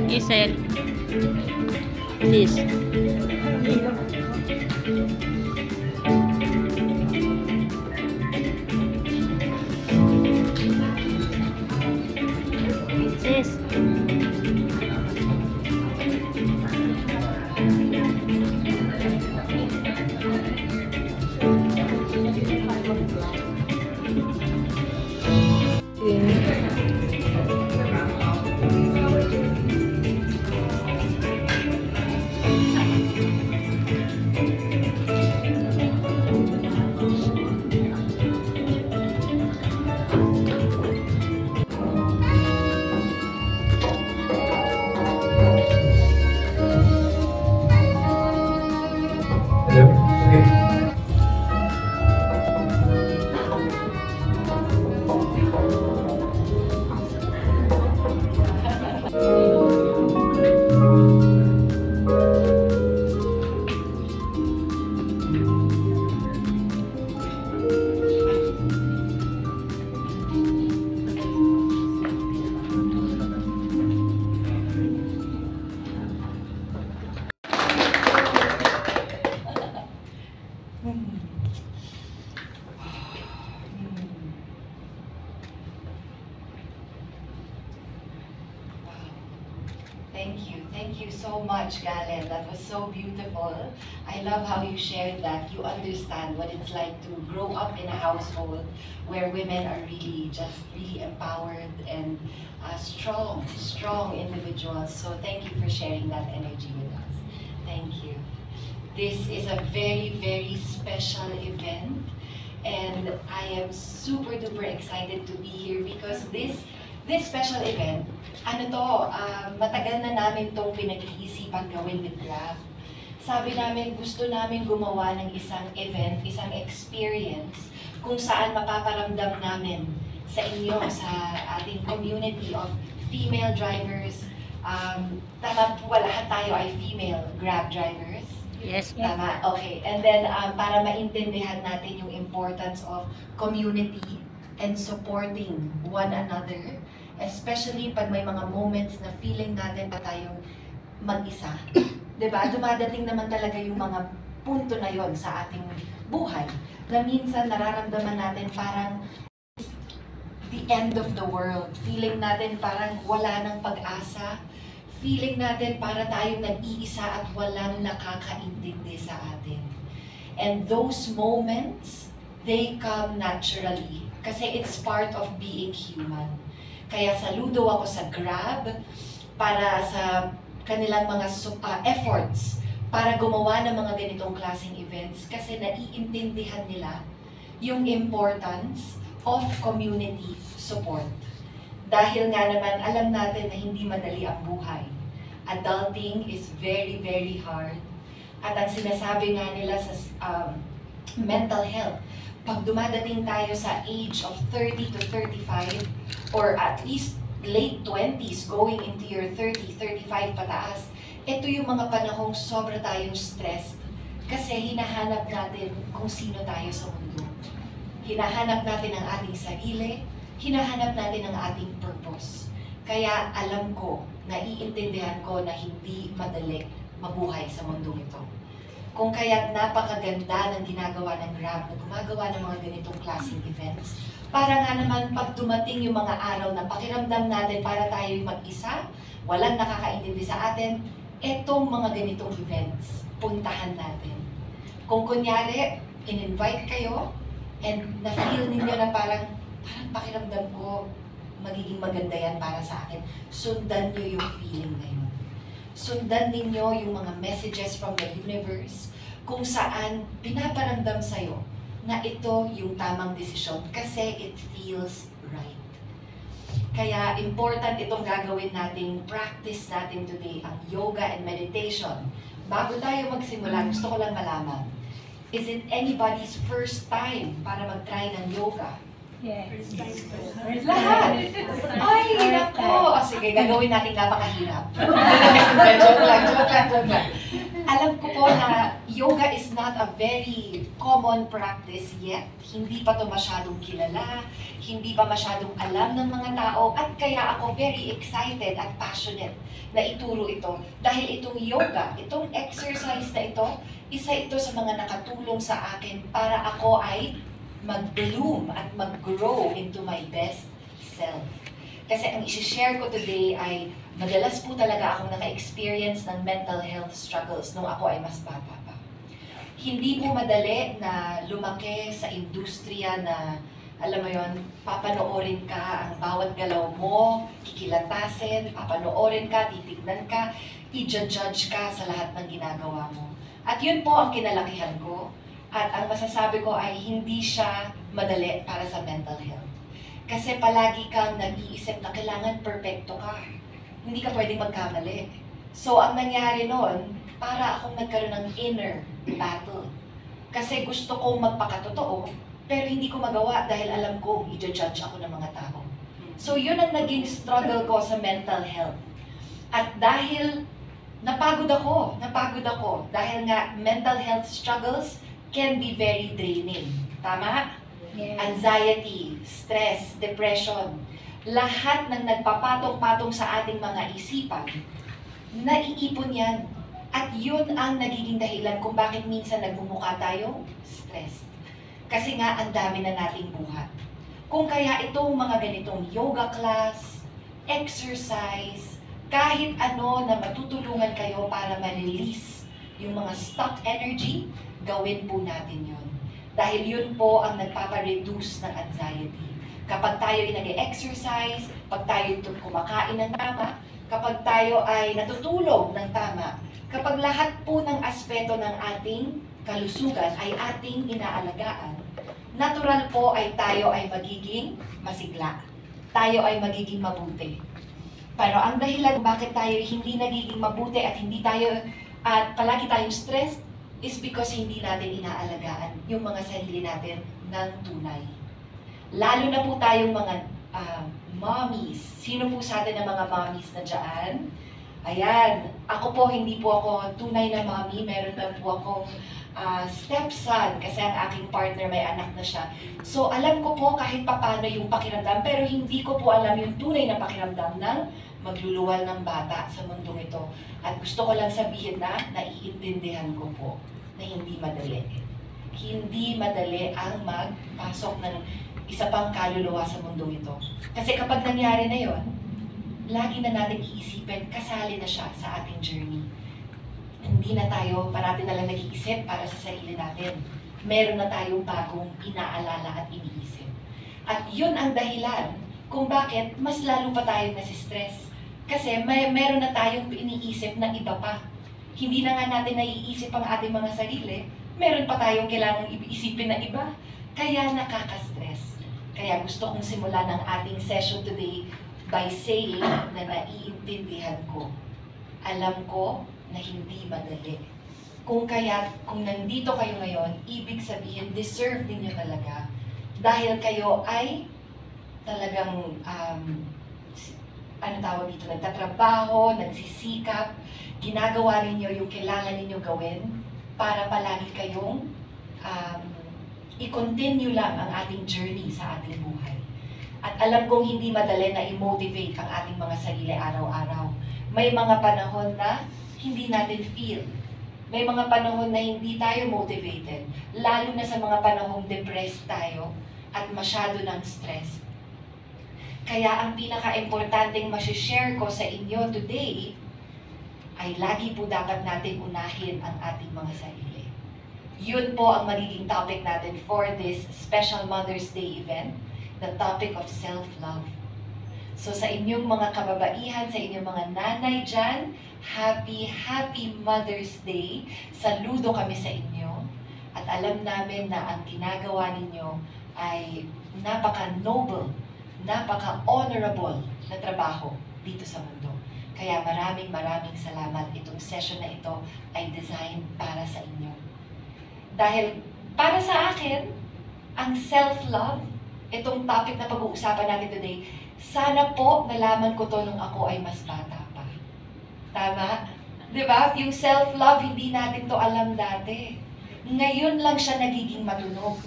Isel. Sis. Sis. Thank you so much, Galen. That was so beautiful. I love how you shared that. You understand what it's like to grow up in a household where women are really empowered and strong individuals. So thank you for sharing that energy with us. Thank you. This is a very special event, and I am super duper excited to be here because this special event, matagal na namin tong pinag-iisipan gawin with Grab. Sabi namin, gusto namin gumawa ng isang event, isang experience, kung saan mapaparamdam namin sa inyo, sa ating community of female drivers. Tama po ba, lahat tayo ay female Grab drivers? Yes. Tama, okay. And then, para maintindihan natin yung importance of community and supporting one another, especially pag may mga moments na feeling natin pa tayong mag-isa. Diba? Dumadating naman talaga yung mga punto na yon sa ating buhay, na minsan nararamdaman natin parang the end of the world. Feeling natin parang wala ng pag-asa. Feeling natin para tayong nag-iisa at walang nakakaintindi sa atin. And those moments, they come naturally. Kasi it's part of being human. Kaya saludo ako sa Grab para sa kanilang mga efforts para gumawa ng mga ganitong klaseng events kasi naiintindihan nila yung importance of community support. Dahil nga naman alam natin na hindi madali ang buhay. Adulting is very hard. At ang sinasabi nga nila sa mental health, pag dumadating tayo sa age of 30 to 35 or at least late 20s going into your 30, 35 pataas, ito yung mga panahong sobra tayong stressed kasi hinahanap natin kung sino tayo sa mundo. Hinahanap natin ang ating sarili, hinahanap natin ang ating purpose. Kaya alam ko, naiintindihan ko na hindi madali mabuhay sa mundong ito. Kung kaya't napakaganda ng ginagawa ng Grab na gumagawa ng mga ganitong klaseng events. Para nga naman pag dumating yung mga araw na pakiramdam natin para tayo'y mag-isa, walang nakakaintindi sa atin, etong mga ganitong events, puntahan natin. Kung kunyari, in-invite kayo, and na-feel ninyo na parang pakiramdam ko, magiging maganda yan para sa akin, sundan nyo yung feeling na yun. Sundan ninyo yung mga messages from the universe kung saan pinaparamdam sa'yo na ito yung tamang desisyon kasi it feels right. Kaya important itong gagawin nating practice natin today, ang yoga and meditation. Bago tayo magsimula, gusto ko lang malaman, is it anybody's first time para mag-try ng yoga? Yes. Lahat! Ay, nako! O sige, gagawin natin napakahirap. Joke lang. Alam ko po na yoga is not a very common practice yet. Hindi pa to masyadong kilala, hindi pa masyadong alam ng mga tao, at kaya ako very excited at passionate na ituro ito. Dahil itong yoga, itong exercise na ito, isa ito sa mga nakatulong sa akin para ako ay mag-bloom at mag-grow into my best self. Kasi ang isi-share ko today ay madalas po talaga akong naka-experience ng mental health struggles nung ako ay mas bata pa. Hindi po madali na lumaki sa industriya na, alam mo yon, papanoorin ka ang bawat galaw mo, kikilatasin, papanoorin ka, titignan ka, i-judge ka sa lahat ng ginagawa mo. At yun po ang kinalakihan ko. At ang masasabi ko ay hindi siya madali para sa mental health. Kasi palagi kang nag-iisip na kailangan perfecto ka. Hindi ka pwedeng magkamali. So, ang nangyari noon, para akong nagkaroon ng inner battle. Kasi gusto kong magpakatotoo, pero hindi ko magawa dahil alam kong i-judge ako ng mga tao. So, yun ang naging struggle ko sa mental health. At dahil napagod ako dahil nga mental health struggles can be very draining. Tama? Yes. Anxiety, stress, depression, lahat ng nagpapatong-patong sa ating mga isipan, naiipon yan. At yun ang nagiging dahilan kung bakit minsan nagmumukha tayong stress. Kasi nga, ang dami na nating buhat. Kung kaya itong mga ganitong yoga class, exercise, kahit ano na matutulungan kayo para ma-release yung mga stuck energy, gawin po natin yun. Dahil yun po ang nagpapareduce ng anxiety. Kapag tayo ay nag-exercise, pag tayo kumakain ng tama, kapag tayo ay natutulog ng tama, kapag lahat po ng aspeto ng ating kalusugan ay ating inaalagaan, natural po ay tayo ay magiging masigla. Tayo ay magiging mabuti. Pero ang dahilan bakit tayo hindi nagiging mabuti at hindi tayo at palagi tayong stressed is because hindi natin inaalagaan yung mga sarili natin ng tunay. Lalo na po tayong mga mommies. Sino po sa atin ang mga mommies na dyan? Ayan, ako po, hindi po ako tunay na mommy. Meron lang po akong stepson kasi ang aking partner may anak na siya. So alam ko po kahit papano yung pakiramdam, pero hindi ko po alam yung tunay na pakiramdam ng magluluwal ng bata sa mundong ito. At gusto ko lang sabihin na naiintindihan ko po na hindi madali. Hindi madali ang magpasok ng isa pang kaluluwa sa mundong ito. Kasi kapag nangyari na yon, lagi na natin iisipin, kasali na siya sa ating journey. Hindi na tayo parati na lang nag-iisip para sa sarili natin. Meron na tayong bagong inaalala at iniisip. At yun ang dahilan kung bakit mas lalo pa tayong nasistress. Kasi meron na tayong iniisip na iba pa. Hindi na nga natin naiisip ang ating mga sarili, meron pa tayong kailangang isipin na iba. Kaya nakaka-stress. Kaya gusto kong simulan ang ating session today by saying na naiintindihan ko. Alam ko na hindi madali. Kung nandito kayo ngayon, ibig sabihin, deserve ninyo talaga. Dahil kayo ay talagang, nagtatrabaho, nagsisikap, ginagawa ninyo yung kailangan ninyo gawin para palagi kayong i-continue lang ang ating journey sa ating buhay. At alam kong hindi madali na i-motivate ang ating mga sarili araw-araw. May mga panahon na hindi natin feel. May mga panahon na hindi tayo motivated. Lalo na sa mga panahong depressed tayo at masyado ng stress. Kaya ang pinaka-importanting masishare ko sa inyo today ay lagi po dapat natin unahin ang ating mga sarili. Yun po ang magiging topic natin for this special Mother's Day event, the topic of self-love. So sa inyong mga kababaihan, sa inyong mga nanay dyan, happy Mother's Day. Saludo kami sa inyo. At alam namin na ang ginagawa ninyo ay napaka-noble, napaka-honorable na trabaho dito sa mundo. Kaya maraming salamat. Itong session na ito ay designed para sa inyo. Dahil para sa akin, ang self-love, itong topic na pag-uusapan natin today, sana po nalaman ko to nung ako ay mas bata pa. Tama? Diba? Yung self-love, hindi natin to alam dati. Ngayon lang siya nagiging matunog.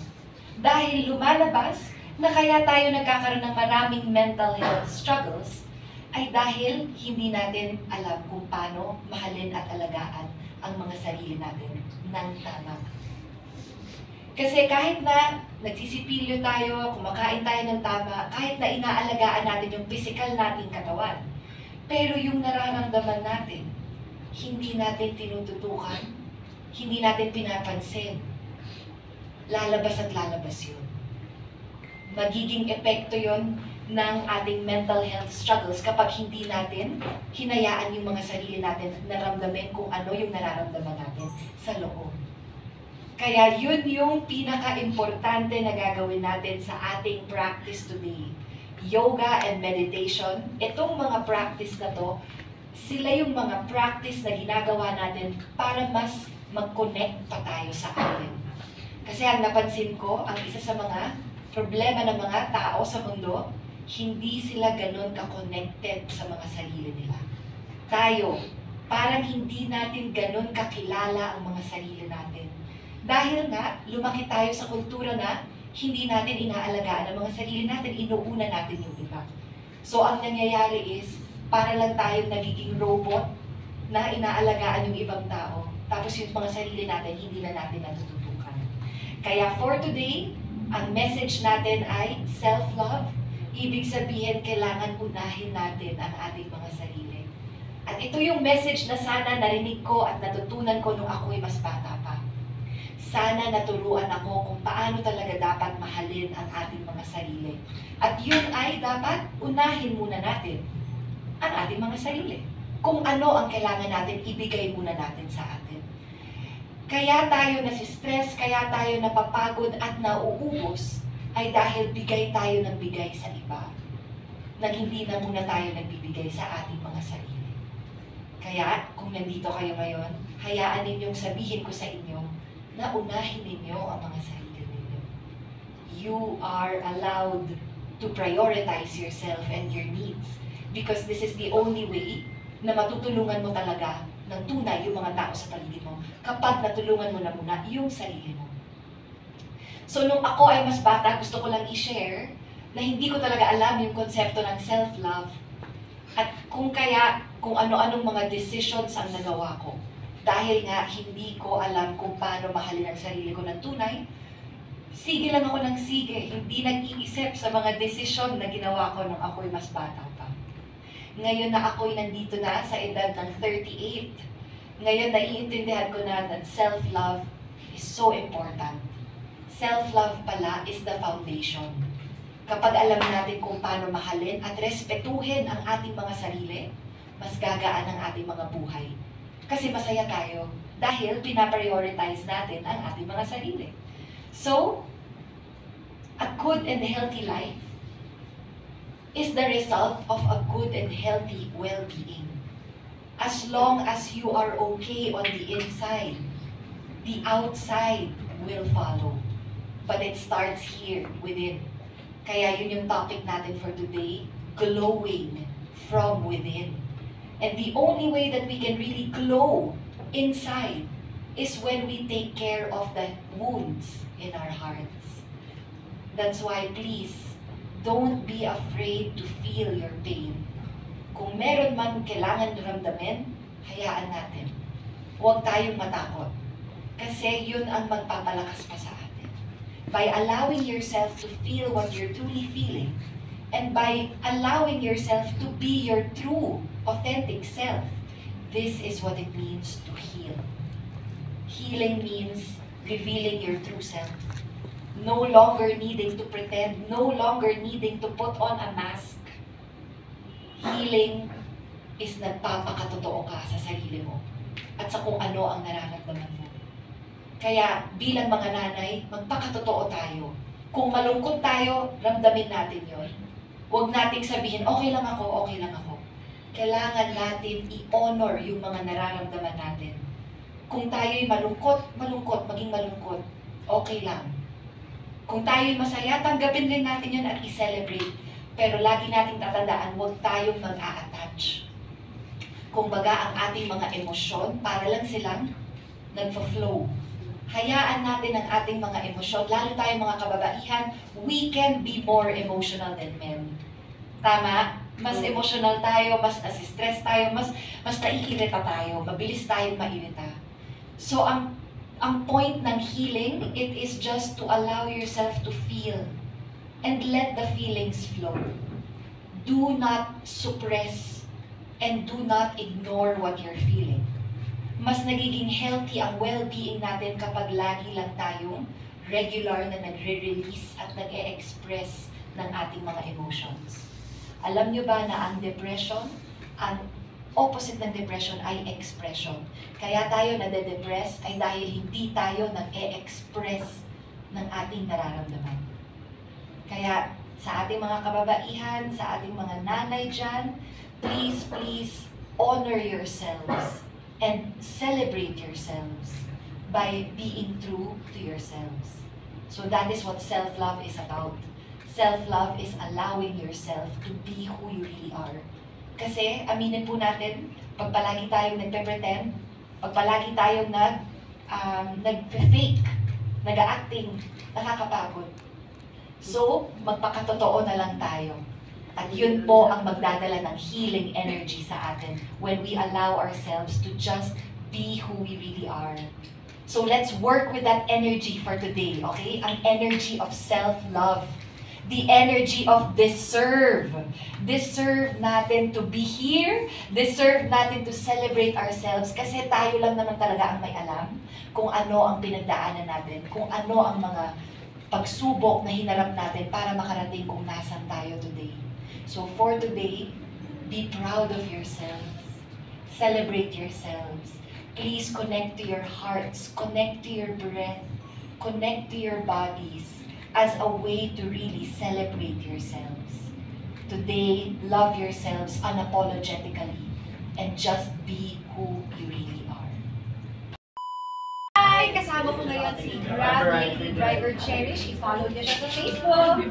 Dahil lumalabas na kaya tayo nagkakaroon ng maraming mental health struggles, ay dahil hindi natin alam kung paano mahalin at alagaan ang mga sarili natin ng tama. Kasi kahit na nagsisipilyo tayo, kumakain tayo ng tama, kahit na inaalagaan natin yung physical nating katawan, pero yung nararamdaman natin, hindi natin tinututukan, hindi natin pinapansin, lalabas at lalabas yun. Magiging epekto yon ng ating mental health struggles kapag hindi natin hinayaan yung mga sarili natin naramdamin kung ano yung nararamdaman natin sa loob. Kaya yun yung pinaka-importante na gagawin natin sa ating practice today. Yoga and meditation, itong mga practice na to, sila yung mga practice na ginagawa natin para mas mag-connect pa tayo sa atin. Kasi ang napansin ko, ang isa sa mga problema ng mga tao sa mundo, hindi sila ganun ka-connected sa mga sarili nila. Tayo, parang hindi natin ganun kakilala ang mga sarili natin. Dahil nga, lumaki tayo sa kultura na hindi natin inaalagaan ang mga sarili natin, inuuna natin yung iba. So ang nangyayari is, para lang tayong nagiging robot na inaalagaan yung ibang tao. Tapos yung mga sarili natin, hindi na natin natututukan. Kaya for today, ang message natin ay self-love. Ibig sabihin, kailangan unahin natin ang ating mga sarili. At ito yung message na sana narinig ko at natutunan ko nung ako'y mas bata pa. Sana naturuan ako kung paano talaga dapat mahalin ang ating mga sarili. At yun ay dapat unahin muna natin ang ating mga sarili. Kung ano ang kailangan natin, ibigay muna natin sa atin. Kaya tayo nasistress, kaya tayo napapagod at nauubos, ay dahil bigay tayo ng bigay sa iba. Nang hindi na muna tayo nagbibigay sa ating mga sarili. Kaya, kung nandito kayo ngayon, hayaan ninyong sabihin ko sa inyo na unahin ninyo ang mga sarili ninyo. You are allowed to prioritize yourself and your needs. Because this is the only way na matutulungan mo talaga ng tunay yung mga tao sa paligid mo kapag natulungan mo na muna yung sarili mo. So nung ako ay mas bata, gusto ko lang i-share na hindi ko talaga alam yung konsepto ng self-love at kung ano-anong mga decisions ang nagawa ko. Dahil nga hindi ko alam kung paano mahalin ang sarili ko ng tunay, sige lang ako ng sige, hindi nag-iisip sa mga desisyon na ginawa ko nung ako'y mas bata pa. Ngayon na ako'y nandito na sa edad ng 38, ngayon naiintindihan ko na that self-love is so important. Self-love pala is the foundation. Kapag alam natin kung paano mahalin at respetuhin ang ating mga sarili, mas gagaan ang ating mga buhay. Kasi masaya tayo dahil pinaprioritize natin ang ating mga sarili. So, a good and healthy life is the result of a good and healthy well-being. As long as you are okay on the inside, the outside will follow. But it starts here, within. Kaya yun yung topic natin for today, glowing from within. And the only way that we can really glow inside is when we take care of the wounds in our hearts. That's why, please, don't be afraid to feel your pain. Kung meron man kailangan ramdamin, hayaan natin. Huwag tayong matakot. Kasi yun ang magpapalakas pa sa atin. By allowing yourself to feel what you're truly feeling, and by allowing yourself to be your true, authentic self, this is what it means to heal. Healing means revealing your true self. No longer needing to pretend, no longer needing to put on a mask. Healing is nagpapakatotoo ka sa sarili mo at sa kung ano ang nararamdaman mo. Kaya bilang mga nanay, magpakatotoo tayo. Kung malungkot tayo, ramdamin natin yon. Huwag nating sabihin, okay lang ako, okay lang ako. Kailangan natin i-honor yung mga nararamdaman natin. Kung tayo'y malungkot, maging malungkot. Okay lang. Kung tayo'y masaya, tanggapin rin natin yun at i-celebrate. Pero lagi nating tatandaan, huwag tayong mag-a-attach. kumbaga ang ating mga emosyon, para lang silang nagfa-flow. Hayaan natin ang ating mga emosyon, lalo tayong mga kababaihan, we can be more emotional than men. Tama? Mas emotional tayo, mas nasistress tayo, mas naiirita tayo, mabilis tayong mairita. So, ang point ng healing, it is just to allow yourself to feel and let the feelings flow. Do not suppress and do not ignore what you're feeling. Mas nagiging healthy ang well-being natin kapag lagi lang tayong regular na nagre-release at nag-e-express ng ating mga emotions. Alam nyo ba na ang depression, ang opposite ng depression ay expression. Kaya tayo nade-depress ay dahil hindi tayo nag-e-express ng ating nararamdaman. Kaya sa ating mga kababaihan, sa ating mga nanay dyan, please honor yourselves and celebrate yourselves by being true to yourselves. So that is what self-love is about. Self-love is allowing yourself to be who you really are. Kasi, aminin po natin, pag palagi tayong nagpe-pretend, pag palagi tayong nag-fake, nag-acting, nakakapagod. So, magpakatotoo na lang tayo. At yun po ang magdadala ng healing energy sa atin when we allow ourselves to just be who we really are. So, let's work with that energy for today, okay? Ang energy of self-love. The energy of deserve. Deserve natin to be here. Deserve natin to celebrate ourselves kasi tayo lang naman talaga ang may alam kung ano ang pinagdaanan natin, kung ano ang mga pagsubok na hinarap natin para makarating kung nasan tayo today. So for today, be proud of yourselves. Celebrate yourselves. Please connect to your hearts, connect to your breath, connect to your bodies as a way to really celebrate yourselves. Today, love yourselves unapologetically and just be who you really are. Hi! Kasama ko ngayon si Grab Lady Driver Cherry. She followed niyo siya sa Facebook.